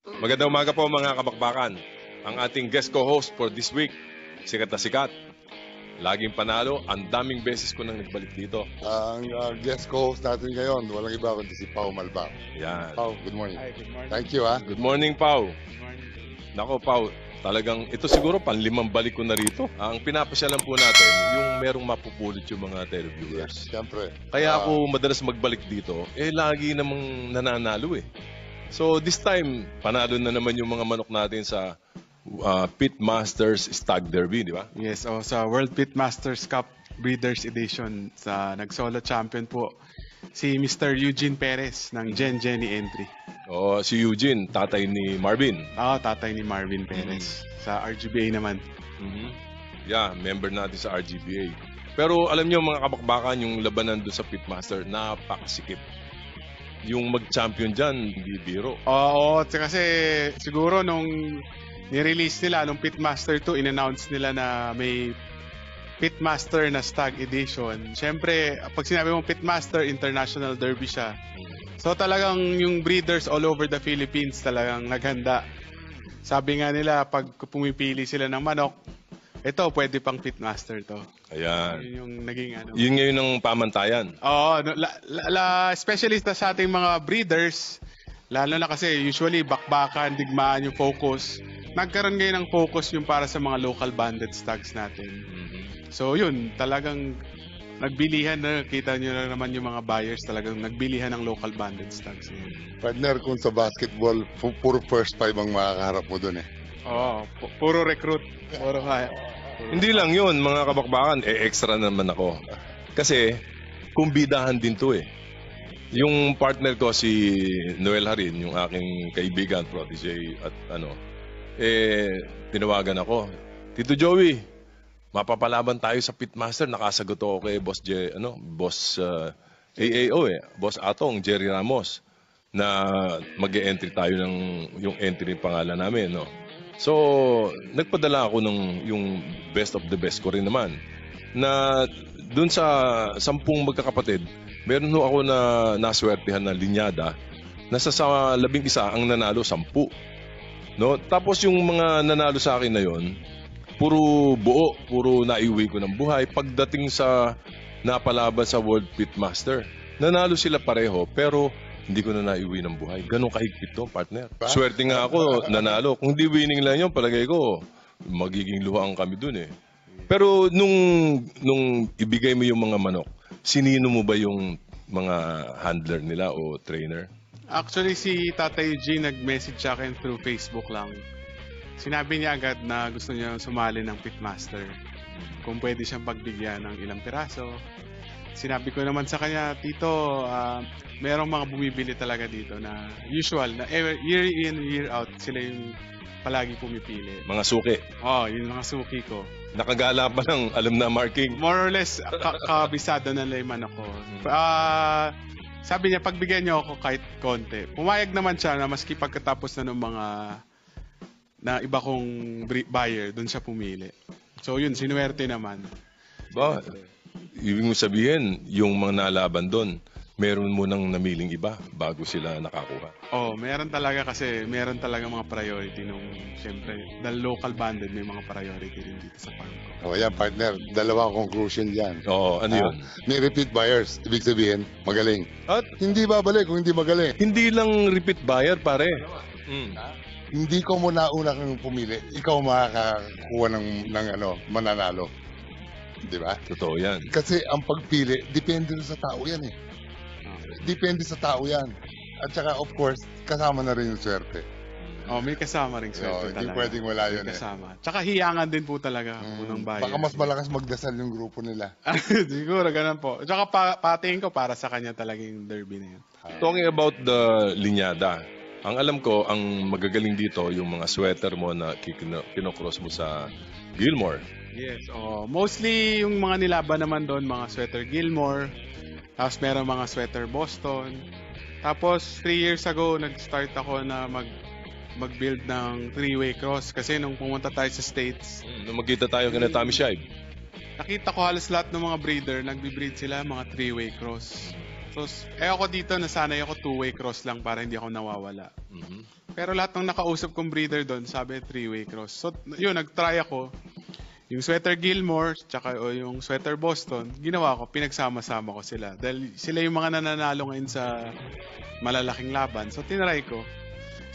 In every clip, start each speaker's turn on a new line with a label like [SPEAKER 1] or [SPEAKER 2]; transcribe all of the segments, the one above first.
[SPEAKER 1] Magandang umaga po mga kabakbakan. Ang ating guest co-host for this week, sikat na sikat. Laging panalo, ang daming beses ko nang nagbalik dito.
[SPEAKER 2] Ang guest co-host natin ngayon, walang iba kundi si Pao Malbang.
[SPEAKER 1] Yan.
[SPEAKER 2] Pao, good morning.
[SPEAKER 3] Hi, good morning.
[SPEAKER 2] Thank you, ha.
[SPEAKER 1] Good morning, Pau.
[SPEAKER 3] Good morning.
[SPEAKER 1] Nako, Pau, talagang ito siguro panlimang balik ko na rito. Ang pinapasyalan po natin, yung merong mapupulot yung mga televiewers.
[SPEAKER 2] Siyempre.
[SPEAKER 1] Kaya ako madalas magbalik dito, lagi namang nananalo eh. So this time, panalo na naman yung mga manok natin sa Pit Masters Stag Derby, di ba?
[SPEAKER 3] Yes, sa World Pitmasters Cup Breeders Edition, nag-solo champion po si Mr. Eugene Perez ng Jenny Entry.
[SPEAKER 1] Si Eugene, tatay ni Marvin.
[SPEAKER 3] Tatay ni Marvin Perez. Sa RGBA naman.
[SPEAKER 1] Yeah, member natin sa RGBA. Pero alam nyo mga kabakbakan, yung labanan doon sa Pitmaster, napakasikip. Yung mag-champion dyan, hindi biro.
[SPEAKER 3] Oo, kasi siguro nung ni-release nila, nung Pitmaster 2, in-announce nila na may Pitmaster na Stag Edition. Siyempre, pag sinabi mong Pitmaster, International Derby siya. So talagang yung breeders all over the Philippines talagang naghanda. Sabi nga nila, pag pumipili sila ng manok, ito, pwede pang Pitmaster to.
[SPEAKER 1] Ayan.
[SPEAKER 3] Yun yung naging ano.
[SPEAKER 1] Yun ngayon ang pamantayan.
[SPEAKER 3] Oo, especially sa ating mga breeders, lalo na kasi usually bakbakan, digmaan yung focus. Nagkaroon ngayon ng focus yung para sa mga local banded stags natin. So yun, talagang nagbilihan na, kita nyo na naman yung mga buyers, talagang nagbilihan ng local banded stags.
[SPEAKER 2] Partner, kung sa basketball, puro first five ang makakaharap mo dun eh.
[SPEAKER 3] Oo, puro recruit. Puro kaya.
[SPEAKER 1] Hindi lang yun, mga kabakbakan, extra naman ako. Kasi, kumbidahan din to eh. Yung partner ko, si Noel Harin, yung aking kaibigan, protege, at tinawagan ako. Tito Joey, mapapalaban tayo sa Pitmaster. Nakasagot ako kay Boss AAO Boss Atong, Jerry Ramos, na mag-e-entry tayo ng yung entry pangalan namin, no? So, nagpadala ako ng yung best of the best ko rin naman. Na dun sa 10 magkakapatid, meron ho ako na naswertihan na linyada na sa 11 ang nanalo 10. No? Tapos yung mga nanalo sa akin na yon, puro buo, puro naiuwi ko ng buhay. Pagdating sa napalaban sa World Pitmaster, nanalo sila pareho pero hindi ko na naiuwi ng buhay. Ganun kahigpit to, partner. Swerte nga ako, nanalo. Kung di winning lang yun, palagay ko, magiging luhaan kami dun eh. Pero nung ibigay mo yung mga manok, sinino mo ba yung mga handler nila o trainer?
[SPEAKER 3] Actually, si Tatay Eugene nag-message sa akin through Facebook lang. Sinabi niya agad na gusto niya sumali ng Pitmaster. Kung pwede siyang pagbigyan ng ilang piraso. Sinabi ko naman sa kanya, Tito, merong mga bumibili talaga dito na usual, na year in, year out, sila yung palagi pumipili.
[SPEAKER 1] Mga suki.
[SPEAKER 3] Yun mga suki ko.
[SPEAKER 1] Nakagala pa ng alam na marking.
[SPEAKER 3] More or less, kabisado na layman ako. Sabi niya, pagbigyan niyo ako kahit konti. Pumayag naman siya na maski pagkatapos na ng mga na iba kong buyer, doon siya pumili. So yun, sinuwerte naman.
[SPEAKER 1] Ba? Ibig mo sabihin, yung mga nalaban doon, meron mo nang namiling iba bago sila nakakuha.
[SPEAKER 3] Meron talaga kasi meron talaga mga priority nung siyempre, dahil local banded may mga priority din dito sa farm ko.
[SPEAKER 2] Yan, partner. Dalawang conclusion yan.
[SPEAKER 1] Ano yun?
[SPEAKER 2] May repeat buyers. Ibig sabihin, magaling.
[SPEAKER 1] At
[SPEAKER 2] Hindi babalik kung hindi magaling.
[SPEAKER 1] hindi lang repeat buyer, pare.
[SPEAKER 2] Hindi ko mo nauna kang pumili. Ikaw makakakuha ng mananalo. Di ba?
[SPEAKER 1] Totoo yan.
[SPEAKER 2] Kasi ang pagpili, depende sa tao yan eh. Depende sa tao yan. At saka, of course, kasama na rin yung swerte.
[SPEAKER 3] May kasama rin swerte
[SPEAKER 2] Hindi
[SPEAKER 3] talaga.
[SPEAKER 2] pwedeng wala yun
[SPEAKER 3] May kasama. Tsaka hiyangan din po talaga unang buyer.
[SPEAKER 2] Baka mas malakas magdasal yung grupo nila.
[SPEAKER 3] Siguro, ganun po. Tsaka patingin ko para sa kanya talaga yung derby na yun.
[SPEAKER 1] Talking about the linyada, ang alam ko, ang magagaling dito, yung mga sweater mo na kinocross mo sa Gilmore.
[SPEAKER 3] Yes, mostly yung mga nilaban naman doon, mga sweater Gilmore, tapos meron mga sweater Boston. Tapos 3 years ago, nag-start ako na mag-build ng 3-way cross kasi nung pumunta tayo sa States,
[SPEAKER 1] Nung magkita tayo kina Tommy Shive,
[SPEAKER 3] nakita ko halos lahat ng mga breeder, nagbi-breed sila mga 3-way cross. So, ako dito, nasanay ako 2-way cross lang para hindi ako nawawala. Pero lahat ng nakausap kong breeder doon, sabi 3-way cross. So, yun, nag-try ako. Yung sweater Gilmore, tsaka yung sweater Boston, ginawa ko, pinagsama-sama ko sila. Dahil sila yung mga nananalo ngayon sa malalaking laban. So, tinry ko.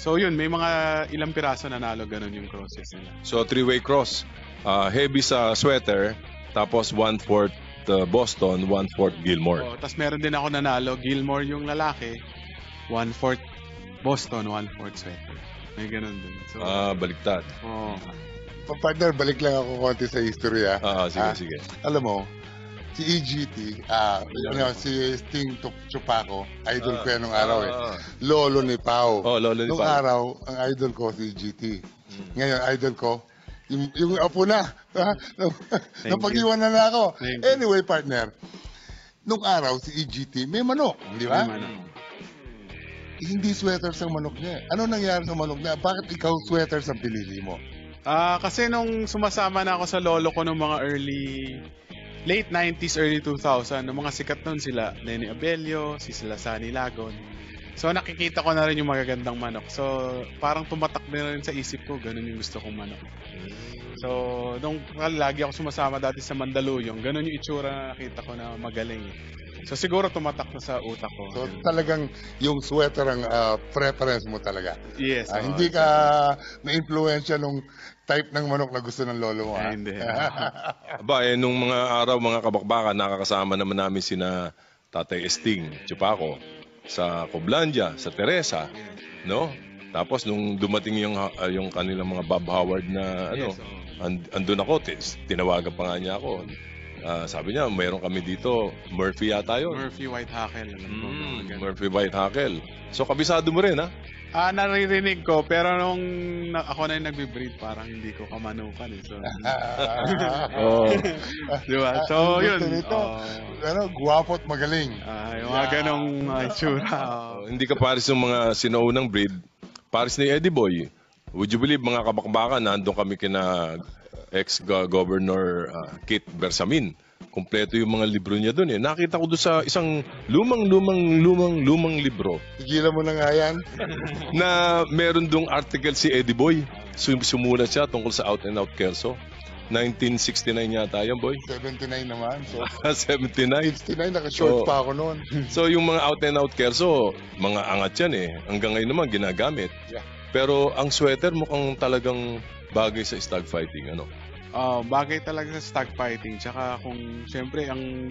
[SPEAKER 3] So, yun, may mga ilang piraso nanalo, ganun yung crosses nila.
[SPEAKER 1] So, 3-way cross. Heavy sa sweater, tapos 1/4 Boston, 1/4 Gilmore.
[SPEAKER 3] Oh, tapos meron din ako nanalo, Gilmore yung lalaki, 1/4 Boston, 1/4 sweater. May ganun din. So,
[SPEAKER 1] Baliktad.
[SPEAKER 3] oh.
[SPEAKER 2] Partner, balik lang ako konti sa history,
[SPEAKER 1] Sige.
[SPEAKER 2] Alam mo, si EGT, si Sting Chupaco, idol ko yan nung araw Lolo ni Pao.
[SPEAKER 1] Lolo ni
[SPEAKER 2] Nung
[SPEAKER 1] Pao.
[SPEAKER 2] araw, ang idol ko si EGT. Ngayon, idol ko, yung apo na. Napag-iwanan na ako. Anyway, partner, nung araw, si EGT, may manok, di ba?
[SPEAKER 3] May manok.
[SPEAKER 2] Hindi sweaters ang manok niya. Ano nangyari sa manok niya? Bakit ikaw sweaters ang pinili mo?
[SPEAKER 3] Kasi nung sumasama na ako sa lolo ko nung mga late 90s, early 2000, nung mga sikat nun sila, Lenny Abelio, si sila Sunny Lagon. So nakikita ko na rin yung magagandang manok. So parang tumatak din rin sa isip ko, ganun yung gusto kong manok. So nung lagi ako sumasama dati sa Mandaluyong, ganun yung itsura na nakita ko na magaling. So siguro tumatak na sa utak ko.
[SPEAKER 2] So talagang yung sweater ang preference mo talaga.
[SPEAKER 3] Yes.
[SPEAKER 2] Hindi ka na-influensya nung type ng manok na gusto ng lolo mo.
[SPEAKER 3] Hindi.
[SPEAKER 1] Nung mga araw, mga kabakbakan, nakakasama naman namin sina Tatay Sting Chupaco sa Coblandia, sa Teresa, no? Tapos nung dumating yung kanilang mga Bob Howard na andun ako, tinawagan pa nga niya ako. Sabi niya, mayroon kami dito, Murphy yata yun.
[SPEAKER 3] Murphy White Hackle.
[SPEAKER 1] Murphy White Hackle. So, kabisado mo rin, ha?
[SPEAKER 3] Naririnig ko, pero nung ako na yung nagbe-breed, parang hindi ko kamanukan eh. So, diba? So, yun.
[SPEAKER 2] Guwapo at magaling.
[SPEAKER 3] Yung mga ganong itsura.
[SPEAKER 1] Hindi ka pares ng mga sinaunang breed. Pares ni Eddie Boy. Would you believe, mga kabakbakan, nandun kami kina ex-governor Kit Bersamin. Kompleto yung mga libro niya doon eh. Nakita ko doon sa isang lumang libro.
[SPEAKER 2] Tigilan mo na nga yan.
[SPEAKER 1] Na meron doong article si Eddie Boy. Sumulat siya tungkol sa Out and Out Kelso. 1969 yata yan, boy.
[SPEAKER 2] 79 naman. So,
[SPEAKER 1] 79.
[SPEAKER 2] 69, naka-short pa ako noon.
[SPEAKER 1] So yung mga Out and Out Kelso, mga angat yan eh. Hanggang ngayon naman ginagamit.
[SPEAKER 2] Yeah.
[SPEAKER 1] Pero ang sweater mukhang talagang bagay sa stag fighting, ano?
[SPEAKER 3] Bagay talaga sa stag fighting. Tsaka kung siyempre ang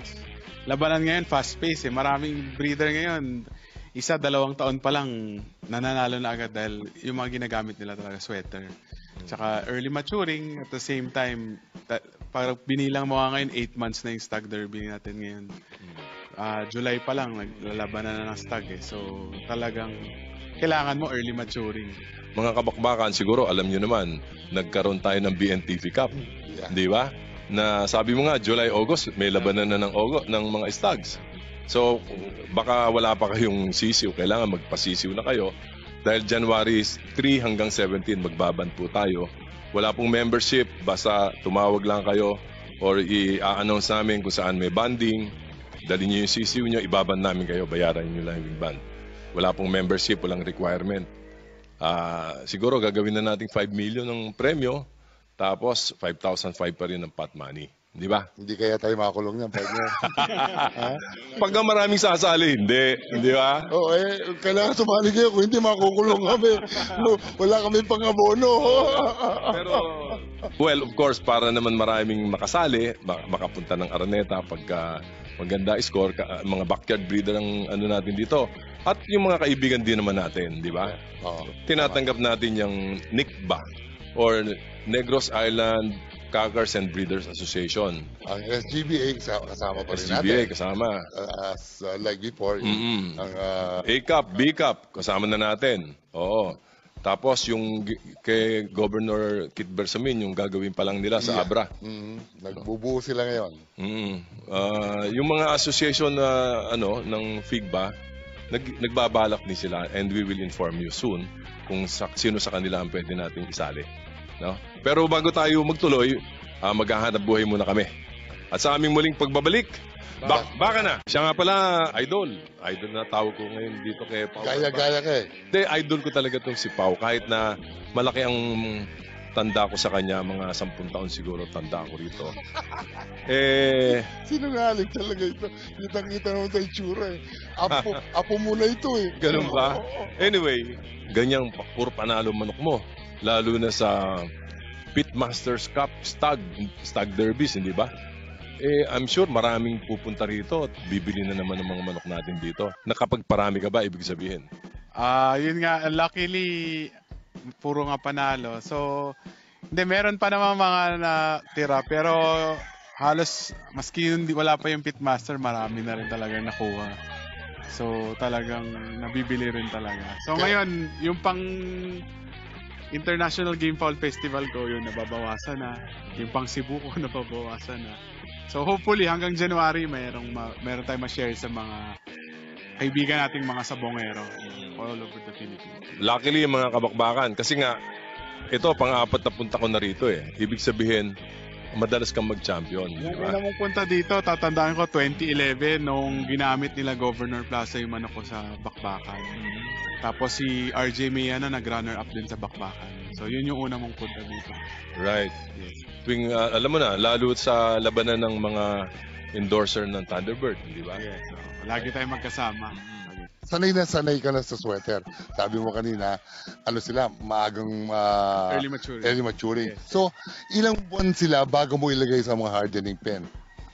[SPEAKER 3] labanan ngayon fast-paced eh. Maraming breeder ngayon. 1-2 taon pa lang nananalo na agad dahil yung mga ginagamit nila talaga sweater. Tsaka early maturing at the same time parang binilang mo nga ngayon 8 months na yung stag derby natin ngayon. July pa lang naglalabanan na ng stag eh. So talagang kailangan mo early maturing.
[SPEAKER 1] Mga kabakbakan, siguro alam nyo naman, nagkaroon tayo ng BNTV Cup.
[SPEAKER 2] Yeah.
[SPEAKER 1] Di ba? Na sabi mo nga, July, August, may labanan na ng mga stags. So, baka wala pa kayong sisiw. Kailangan magpasisiw na kayo. Dahil January 3 hanggang 17, magbaban po tayo. Wala pong membership. Basta tumawag lang kayo or i-announce namin kung saan may banding. Dali nyo yung sisiw nyo, ibaban namin kayo. Bayaran nyo lang yung band. Wala pong membership, walang requirement. Siguro gagawin na natin 5 million ng premyo, tapos 5,500 pa rin ng pot money. Di ba?
[SPEAKER 2] Hindi kaya tayo makakulong yan, partner.
[SPEAKER 1] Pagka maraming sasali, hindi. Di ba?
[SPEAKER 2] Oo, kailangan sumali kayo kung hindi makukulong kami. Wala kami pang-abono.
[SPEAKER 1] Pero, well, of course, para naman maraming makasali, makapunta ng Araneta pagka maganda score, mga backyard breeder ang ano natin dito. At yung mga kaibigan din naman natin, di ba? Tinatanggap natin yung NICBA or Negros Island Cockers and Breeders Association.
[SPEAKER 2] Ang SGBA kasama pa rin
[SPEAKER 1] SGBA
[SPEAKER 2] natin.
[SPEAKER 1] kasama.
[SPEAKER 2] Like before, ang
[SPEAKER 1] A-Cup, B-Cup, kasama na natin. Oo. Tapos yung kay Governor Kit Bersamin, yung gagawin pa lang nila sa Abra.
[SPEAKER 2] Nagbubuo sila ngayon.
[SPEAKER 1] Yung mga association na ng FIGBA, nagbabalak din sila and we will inform you soon kung sino sa kanila ang pwede nating isali. No? Pero bago tayo magtuloy, maghahanap buhay muna kami. At sa aming muling pagbabalik, Baka na. Siya nga pala, idol. Idol na tawag ko ngayon dito kay Pao.
[SPEAKER 2] Gaya-gaya ka eh.
[SPEAKER 1] Hindi, idol ko talaga tong si Pao. Kahit na malaki ang tanda ko sa kanya, mga 10 taon siguro tanda ko rito.
[SPEAKER 2] Sinungaling talaga ito. Kitang-kita naman sa itsura eh. Apo muna ito eh.
[SPEAKER 1] Ganun ba?
[SPEAKER 2] Oo.
[SPEAKER 1] Anyway, ganyang puro panalo manok mo. Lalo na sa Pitmasters Cup Stag Derbies, hindi ba? I'm sure maraming pupunta rito at bibili na naman ng mga manok natin dito. Nakapagparami ka ba, ibig sabihin?
[SPEAKER 3] Yun nga, luckily, puro nga panalo. So, hindi, meron pa naman mga natira. Pero, halos, maski wala pa yung Pitmaster, marami na rin talaga nakuha. So, talagang nabibili rin talaga. So, ngayon, yung pang International Game Fowl Festival ko, yun, nababawasan na. Yung pang Cebu ko, nababawasan na. So, hopefully, hanggang January, meron tayong ma-share sa mga kaibigan nating mga sabongero all over the Philippines.
[SPEAKER 1] Luckily, yung mga kabakbakan. Kasi nga, ito, pang-apat na punta ko na rito eh. Ibig sabihin, madalas kang mag-champion.
[SPEAKER 3] Yung una mong punta dito, tatandaan ko 2011 nung ginamit nila Governor Plaza yung manok ko sa Bakbakan. Tapos si RJ Mayana nag-runner up din sa Bakbakan. So yun yung una mong punta dito.
[SPEAKER 1] Right.
[SPEAKER 3] Yes.
[SPEAKER 1] Tuwing, alam mo na, lalo sa labanan ng mga endorser ng Thunderbird, di ba?
[SPEAKER 3] Yes. So, lagi tayong magkasama.
[SPEAKER 2] Sanay na sanay ka na sa sweater. Sabi mo kanina, sila, maagang
[SPEAKER 3] Early maturing.
[SPEAKER 2] early maturing.
[SPEAKER 3] Yes.
[SPEAKER 2] So, ilang buwan sila bago mo ilagay sa mga hardening pen?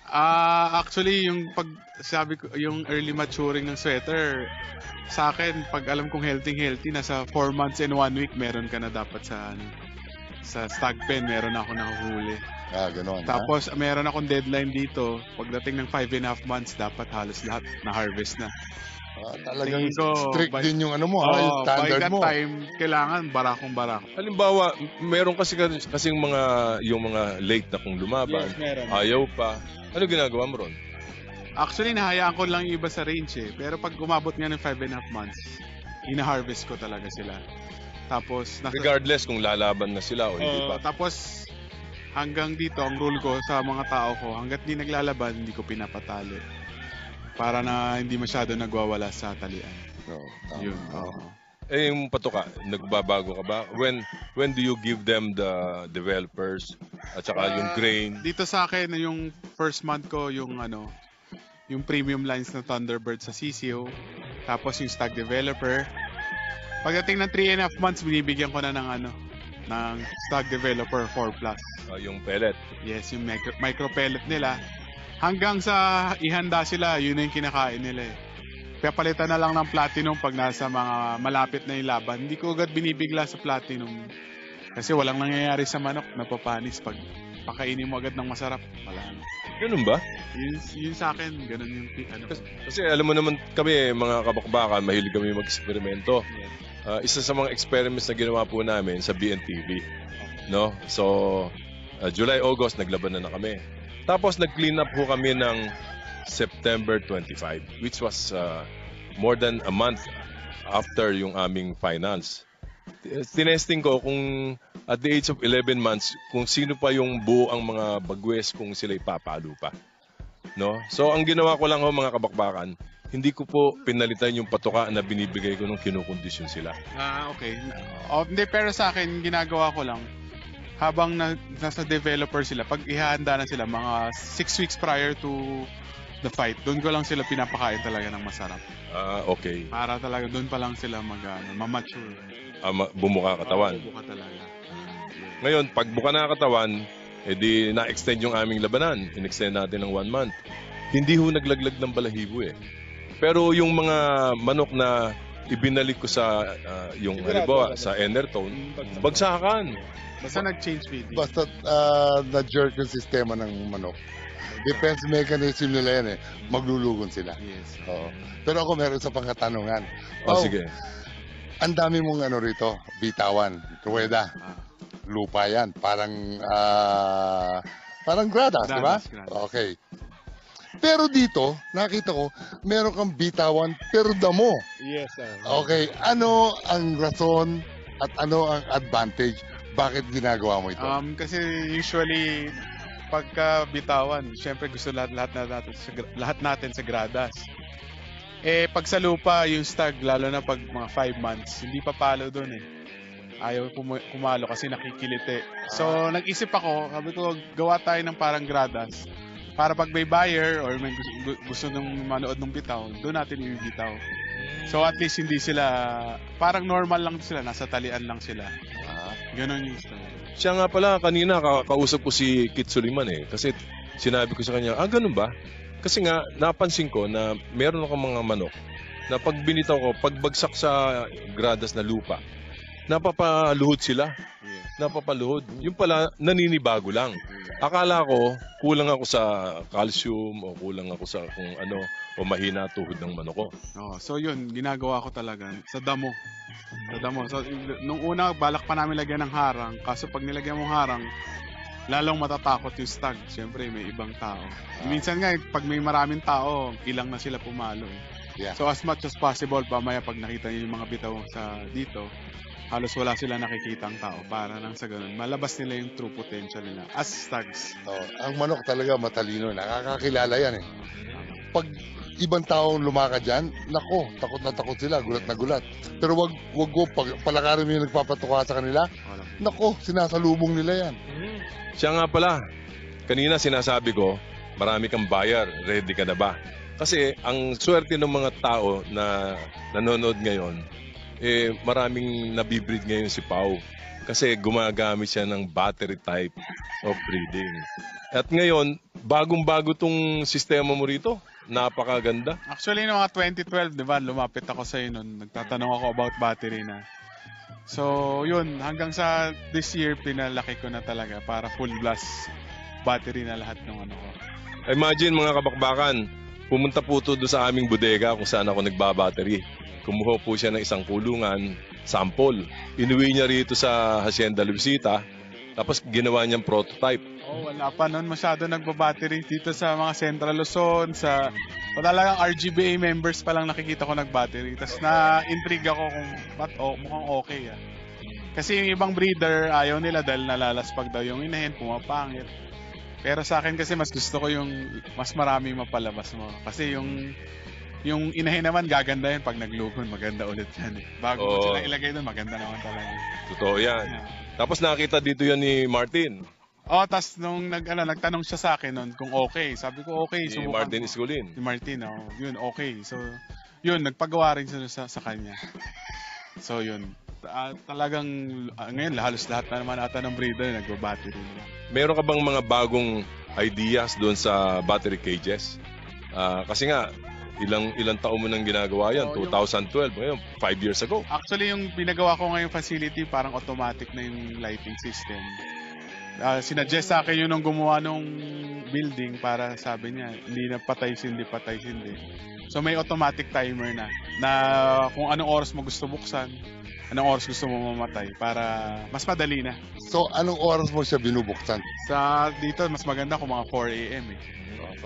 [SPEAKER 3] Actually, yung yung early maturing ng sweater, sa akin, pag alam kong healthy, nasa 4 months and 1 week, meron ka na dapat sa stag pen, meron ako nahuhuli.
[SPEAKER 2] Ganon.
[SPEAKER 3] Tapos, meron akong deadline dito. Pagdating ng 5.5 months, dapat halos lahat na-harvest na.
[SPEAKER 2] Talagang
[SPEAKER 3] Tingin ko,
[SPEAKER 2] strict
[SPEAKER 3] by-
[SPEAKER 2] din yung yung standard
[SPEAKER 3] by that
[SPEAKER 2] mo.
[SPEAKER 3] time, kailangan barakong-barak.
[SPEAKER 1] Halimbawa, meron kasing yung mga late na kung lumaban,
[SPEAKER 3] meron.
[SPEAKER 1] ayaw pa. Ano ginagawa mo ron?
[SPEAKER 3] Actually, nahayaan ko lang yung iba sa range eh. Pero pag umabot nga ng 5.5 months, ina-harvest ko talaga sila. Tapos,
[SPEAKER 1] Regardless kung lalaban na sila o hindi pa.
[SPEAKER 3] tapos, hanggang dito, ang rule ko sa mga tao ko, hanggat di naglalaban, hindi ko pinapatali. Para na hindi masyado nagwawala sa talian.
[SPEAKER 2] No, tama.
[SPEAKER 3] Yun. Oo.
[SPEAKER 1] Yung patuka, nagbabago ka ba? When do you give them the developers at saka yung grain?
[SPEAKER 3] Dito sa akin, yung first month ko, yung premium lines na Thunderbird sa CCO. Tapos yung Stag Developer. Pagdating ng 3.5 months, binibigyan ko na ng Stag Developer 4+.
[SPEAKER 1] Yung pellet.
[SPEAKER 3] Yes, yung micro pellet nila. Hanggang sa ihanda sila, yun na yung kinakain nila eh. Papalitan na lang ng platinum pag nasa mga malapit na yung laban. Hindi ko agad binibigla sa platinum. Kasi walang nangyayari sa manok, napapanis pag pakainin mo agad ng masarap. Wala na.
[SPEAKER 1] Ganun ba?
[SPEAKER 3] Yun sa akin, ganun yung
[SPEAKER 1] Kasi alam mo naman kami, mga kabakbakan, mahilig kami mag-eksperimento. Isa sa mga experiments na ginawa po namin sa BNTV. No? So, July, August, naglaban na kami. Tapos nag-clean up po kami ng September 25, which was more than a month after yung aming finals. Tinesting ko kung at the age of 11 months, kung sino pa yung buo ang mga bagwes kung sila ipapalo pa. No? So ang ginawa ko lang ho mga kabakbakan, hindi ko po pinalitan yung patuka na binibigay ko nung kinukondisyon sila.
[SPEAKER 3] Okay. Hindi, pero sa akin, ginagawa ko lang, habang nasa developer sila, pag ihahanda na sila, mga 6 weeks prior to the fight, doon ko lang sila pinapakain talaga ng masarap.
[SPEAKER 1] Okay.
[SPEAKER 3] Para talaga doon pa lang sila ma-mature.
[SPEAKER 1] Bumuka katawan.
[SPEAKER 3] Buka talaga.
[SPEAKER 1] Ngayon, pag buka na katawan, edi na-extend yung aming labanan. In-extend natin ng 1 month. Hindi ho naglaglag ng balahibo eh. Pero yung mga manok na ibinalik ko sa yung halimbawa sa Enertone, bagsakan.
[SPEAKER 3] Basta nag-change feeding.
[SPEAKER 2] Basta na-jerk yung sistema ng manok. Defense mechanism nila yan eh. Maglulugon sila.
[SPEAKER 3] Yes.
[SPEAKER 2] Oo. Pero ako meron sa pangkatanungan.
[SPEAKER 1] Sige.
[SPEAKER 2] Ang dami mong rito, bitawan, ruweda, lupa yan. Parang gradas, di ba?
[SPEAKER 3] Gradas.
[SPEAKER 2] Okay. Pero dito, nakita ko, meron kang bitawan, pero damo.
[SPEAKER 3] Yes, sir.
[SPEAKER 2] Okay, ano ang rason at ano ang advantage? Bakit ginagawa mo ito?
[SPEAKER 3] Kasi usually pagka bitawan, syempre gusto lahat natin sa gradas. Eh, pag sa lupa, yung stag, lalo na pag mga 5 months, hindi pa palo doon eh. Ayaw kumalo kasi nakikiliti. So, nag-isip ako, sabi ko, gawa tayo ng parang gradas. Para pag may buyer or may gusto nung manood ng bitaw, doon natin ibibitaw. So, at least hindi sila, parang normal lang sila, nasa talian lang sila. Ganon yung style.
[SPEAKER 1] Siya nga pala, kanina kausap ko si Kit Suliman eh. Kasi sinabi ko sa kanya, ganun ba? Kasi nga, napansin ko na meron akong mga manok na pag binitaw ko, pagbagsak sa gradas na lupa, napapaluhod sila.
[SPEAKER 3] Yes.
[SPEAKER 1] Napapaluhod. Yung pala, naninibago lang. Akala ko, kulang ako sa calcium o kulang ako sa kung ano, o mahina tuhod ng manok ko.
[SPEAKER 3] Oh, so yun, ginagawa ko talaga sa damo. Sa damo. So, nung una, balak pa namin lagyan ng harang. Kaso pag nilagyan mong harang, lalong matatakot yung stag. Siyempre, may ibang tao. Minsan nga, pag may maraming tao, ilang na sila pumalo. Eh.
[SPEAKER 2] Yeah.
[SPEAKER 3] So as much as possible, pamaya pag nakita niyo yung mga bitaw sa dito, halos wala sila nakikitang tao para nang sa ganun. Malabas nila yung true potential nila as stags.
[SPEAKER 2] Ang manok talaga matalino. Nakakakilala yan eh. Pag ibang tao lumakad dyan, nako, takot na takot sila, gulat na gulat. Pero wag ko, palakarin mo yung nagpapatuka sa kanila, nako, sinasalubong nila yan.
[SPEAKER 1] Siya nga pala, kanina sinasabi ko, marami kang buyer, ready ka na ba? Kasi ang swerte ng mga tao na nanonood ngayon, maraming nabibreed ngayon si Pau. Kasi gumagamit siya ng battery type of breeding. At ngayon, bagong-bago tong sistema mo rito. Napakaganda.
[SPEAKER 3] Actually, noong 2012, di ba, lumapit ako sa iyo noon. Nagtatanong ako about battery na. So, yun, hanggang sa this year, pinalaki ko na talaga para full blast battery na lahat ng ano ko.
[SPEAKER 1] Imagine mga kabakbakan, pumunta po ito doon sa aming bodega kung saan ako nagbabattery. Kumuha po siya ng isang kulungan, sample. Inuwi niya rito sa Hacienda Luisita, tapos ginawa niyang prototype.
[SPEAKER 3] Oh, wala pa noon masyado nagbabattery dito sa mga Central Luzon, sa talagang RGBA members pa lang nakikita ko nagbattery. Tapos na-intrigue ako kung mukhang okay ah. Kasi yung ibang breeder, ayaw nila dahil nalalaspag daw yung inahin, pumapangit. Pero sa akin kasi mas gusto ko yung mas marami mapalabas mo. Kasi yung inahin naman gaganda yan pag naglugon, maganda ulit yan eh. Bago mo sila ilagay doon, maganda naman talaga.
[SPEAKER 1] Totoo yan. Tapos nakita dito yan ni Martin.
[SPEAKER 3] Tas nung nagtanong siya sa akin noon kung okay. Sabi ko okay,
[SPEAKER 1] Si Martin Isculin.
[SPEAKER 3] Si Martin, yun, okay. So, yun, nagpagawa rin siya sa kanya. So, yun. Talagang, ngayon, halos lahat na naman ata ng breeder nagbabattery nila.
[SPEAKER 1] Meron ka bang mga bagong ideas doon sa battery cages? Kasi nga, ilang taon mo nang ginagawa yan? 2012, ngayon, 5 years ago.
[SPEAKER 3] Actually, yung pinagawa ko ngayong facility, parang automatic na yung lighting system. Sinuggest sa akin yun nung gumawa nung building para sabi niya, hindi na patay-sindi. So may automatic timer na kung anong oras mo gusto buksan, anong oras gusto mo mamatay para mas madali na.
[SPEAKER 2] So, anong oras mo siya binubuksan?
[SPEAKER 3] Sa dito, mas maganda kung mga 4 a.m. eh.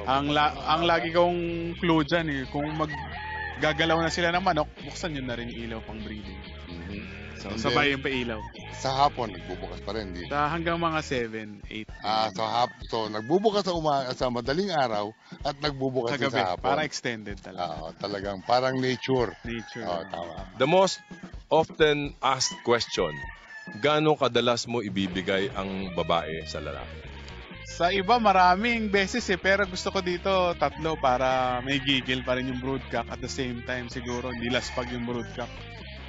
[SPEAKER 3] Ang lagi kong clue dyan eh, kung gagalaw na sila ng manok, buksan yun na rin ilaw pang breeding. So, sabay yung pailaw.
[SPEAKER 2] Sa hapon, nagbubukas pa rin, di?
[SPEAKER 3] Hanggang mga 7, 8.
[SPEAKER 2] So nagbubukas sa madaling araw at nagbubukas
[SPEAKER 3] Sa
[SPEAKER 2] din
[SPEAKER 3] gabi,
[SPEAKER 2] sa hapon.
[SPEAKER 3] para extended talaga.
[SPEAKER 2] Talagang parang nature.
[SPEAKER 3] Tama.
[SPEAKER 1] The most often asked question, gaano kadalas mo ibibigay ang babae sa lalaki?
[SPEAKER 3] Sa iba, maraming beses pero gusto ko dito 3 para may gigil pa rin yung broodcock at the same time siguro hindi laspag yung broodcock.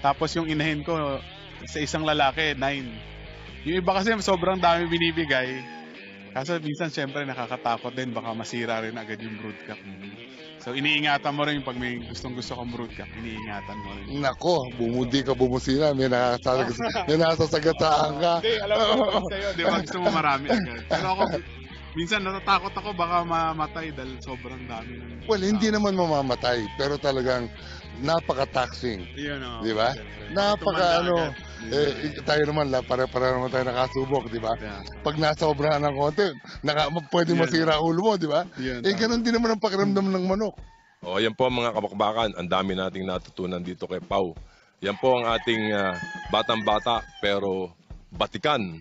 [SPEAKER 3] Tapos yung inahin ko sa isang lalaki, 9. Yung iba kasi sobrang dami binibigay. Kaso minsan syempre nakakatakot din, baka masira rin agad yung broodcock. So iniingatan mo rin pag may gustong-gusto kang broodcock, iniingatan mo rin.
[SPEAKER 2] Nako, bumudi ka bumusira, may nasasagataan ka.
[SPEAKER 3] Hindi, alam ko sa'yo, di ba gusto mo marami agad. Pero ako, minsan natatakot ako baka mamatay dahil sobrang dami ng...
[SPEAKER 2] Well, hindi naman mamamatay, pero talagang napaka-taxing. Di ba? Tayo naman, para naman tayo nakasubok, di ba?
[SPEAKER 3] Yeah.
[SPEAKER 2] Pag nasobrahan ng konti, pwede masira ulo mo, di ba? Ganun din naman ang pakiramdam ng manok.
[SPEAKER 1] Yan po mga kabakbakan, ang dami nating natutunan dito kay Pau. Yan po ang ating batang-bata pero batikan,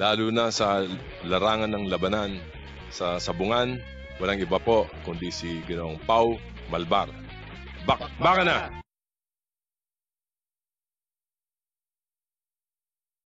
[SPEAKER 1] lalo na sa larangan ng labanan sa sabungan, walang iba po kundi si Ginoong Pau Malbar. Baka na!